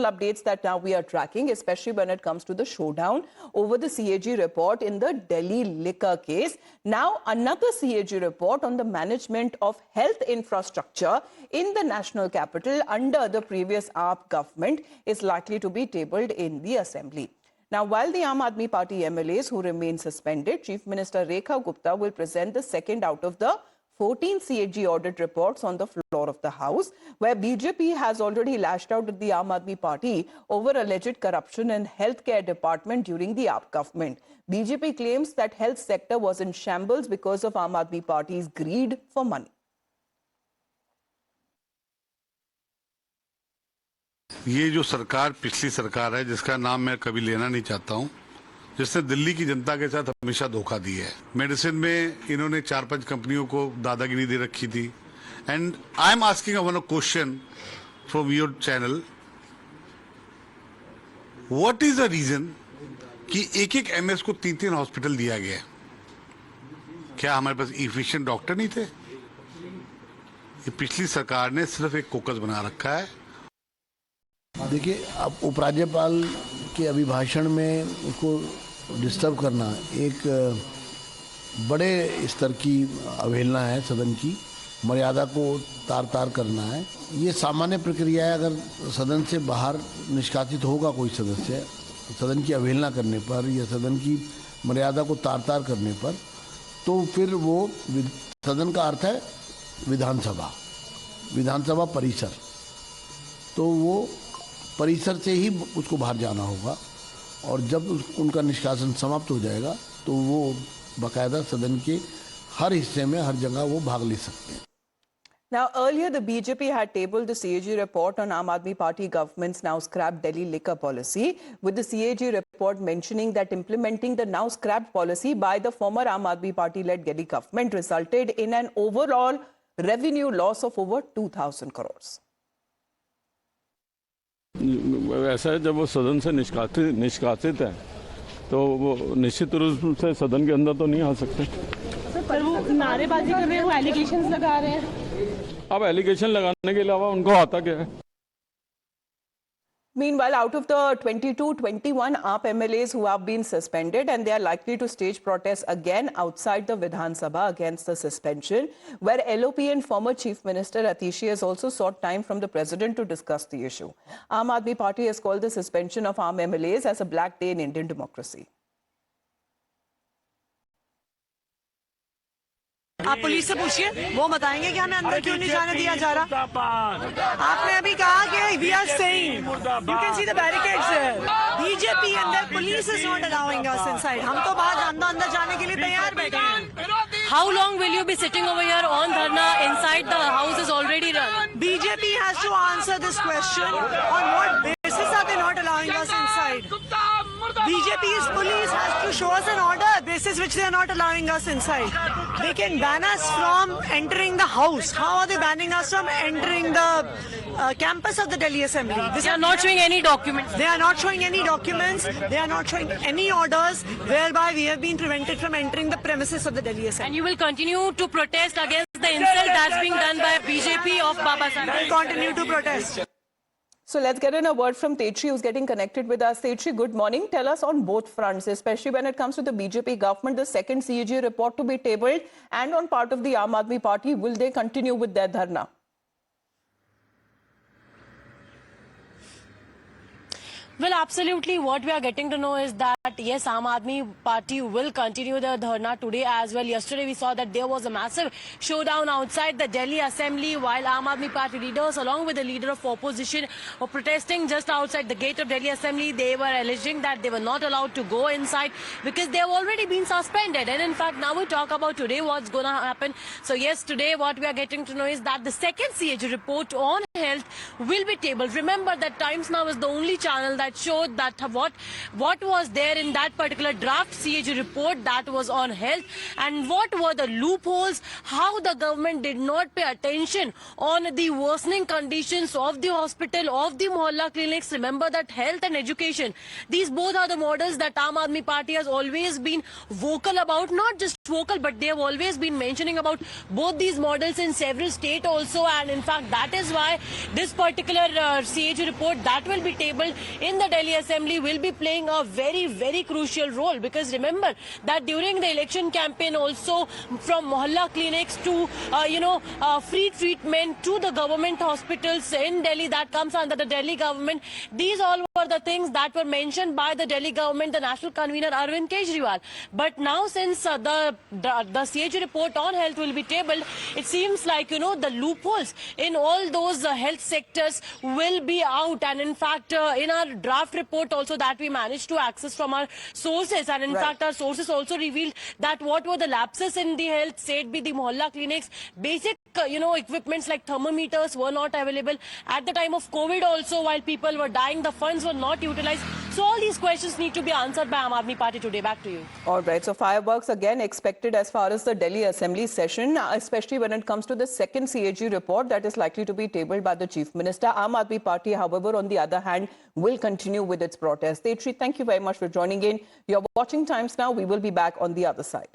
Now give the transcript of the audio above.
updates that now we are tracking, especially when it comes to the showdown over the CAG report in the Delhi liquor case. Now, another CAG report on the management of health infrastructure in the national capital under the previous AAP government is likely to be tabled in the Assembly. Now, while the Aam Aadmi Party MLAs who remain suspended, Chief Minister Rekha Gupta will present the second out of the 14 CAG audit reports on the floor of the House, where BJP has already lashed out at the Aam Aadmi Party over alleged corruption in healthcare department during the AAP government. BJP claims that health sector was in shambles because of Aam Aadmi Party's greed for money. ये जो सरकार पिछली सरकार है जिसका नाम मैं कभी लेना नहीं चाहता हूं, जिसने दिल्ली की जनता के साथ हमेशा धोखा दिया है। मेडिसिन में इन्होंने 4-5 कंपनियों को दादागिरी दे रखी थी। And I am asking one question from your channel, what is the reason कि एक एमएस को 3-3 हॉस्पिटल दिया गया? क्या हमारे पास इफिशिएंट डॉक्टर नहीं थे? ये पिछली सरकार ने सिर्फ एक कोकस बना रखा है। देखिए, अब उपराज्यपाल के अभिभाषण में उसको डिस्टर्ब करना एक बड़े स्तर की अवहेलना है, सदन की मर्यादा को तार-तार करना है। ये सामान्य प्रक्रिया है। अगर सदन से बाहर निष्कासित होगा कोई सदस्य सदन की अवहेलना करने पर या सदन की मर्यादा को तार-तार करने पर, तो फिर वो सदन का अर्थ है विधानसभा परिसर, तो वो परिसर से ही उसको बाहर जाना होगा और जब उनका निष्कासन समाप्त हो जाएगा तो वो बाकायदा सदन के हर हिस्से में हर जगह वो भाग ले सकते हैं। Now, earlier the BJP had tabled the CAG report on Aam Aadmi Party government's now scrapped Delhi liquor policy, with the CAG report mentioning that implementing the now scrapped policy by the former Aam Aadmi Party-led Delhi government resulted in an overall revenue loss of over 2,000 crores. ऐसा है, जब वो सदन से निष्कासित है तो वो निश्चित रूप से सदन के अंदर तो नहीं आ सकते। पर वो नारेबाजी कर रहे हैं, वो एलिगेशंस लगा रहे हैं। अब एलिगेशन लगाने के अलावा उनको आता क्या है? Meanwhile, out of the 21 AAP MLAs who have been suspended, and they are likely to stage protests again outside the Vidhan Sabha against the suspension, where LOP and former Chief Minister Atishi has also sought time from the President to discuss the issue. Aam Aadmi Party has called the suspension of AAP MLAs as a black day in Indian democracy. आप police से पूछिए, वो बताएंगे कि हमें अंदर क्यों नहीं जाने दिया जा रहा। आपने अभी कहा कि we are saying, you can see the barricades there, BJP अंदर, police is not allowing us inside. हम तो बाहर अंदर जाने के लिए तैयार बैठे हैं। How long will you be sitting over here on dharna inside the house is already run? BJP has to answer this question, on what basis are they not allowing us inside? BJP's police has to show us an order basis which they are not allowing us inside. They can ban us from entering the house. How are they banning us from entering the campus of the Delhi Assembly? They are not showing any documents. They are not showing any documents. They are not showing any orders whereby we have been prevented from entering the premises of the Delhi Assembly. And you will continue to protest against the insult that's being done by BJP of Baba Sahib. We will continue to protest. So let's get in a word from Tetri, who's getting connected with us. Tetri, good morning. Tell us on both fronts, especially when it comes to the BJP government, the second CAG report to be tabled, and on part of the Aam Aadmi Party, will they continue with their dharna? Well, absolutely. What we are getting to know is that, yes, Aam Aadmi Party will continue their dharna today as well. Yesterday, we saw that there was a massive showdown outside the Delhi Assembly while Aam Aadmi Party leaders, along with the leader of opposition, were protesting just outside the gate of Delhi Assembly. They were alleging that they were not allowed to go inside because they have already been suspended. And in fact, now we talk about today what's going to happen. So, yes, today what we are getting to know is that the second CAG report on health will be tabled. Remember that Times Now is the only channel that that showed that what was there in that particular draft CAG report that was on health, and what were the loopholes, how the government did not pay attention on the worsening conditions of the hospital, of the mohalla clinics. Remember that health and education, these both are the models that Aam Aadmi Party has always been vocal about. Not just vocal, but they have always been mentioning about both these models in several states also. And in fact, that is why this particular CAG report that will be tabled in the Delhi Assembly will be playing a very, very crucial role. Because remember that during the election campaign also, from mohalla clinics to free treatment to the government hospitals in Delhi that comes under the Delhi government, these all were the things that were mentioned by the Delhi government, the national convener Arvind Kejriwal. But now, since the CAG report on health will be tabled, it seems like the loopholes in all those health sectors will be out. And in fact, in our draft report also that we managed to access from our sources, and in fact our sources also revealed that what were the lapses in the health, say it be the mohalla clinics, basic equipments like thermometers were not available at the time of COVID also. While people were dying, the funds were not utilized. So all these questions need to be answered by Aam Aadmi Party today. Back to you. All right, so fireworks again expected as far as the Delhi Assembly session, especially when it comes to the second CAG report that is likely to be tabled by the Chief Minister. Aam Aadmi Party, however, on the other hand, will continue with its protest. Tetri, thank you very much for joining in. You're watching Times Now. We will be back on the other side.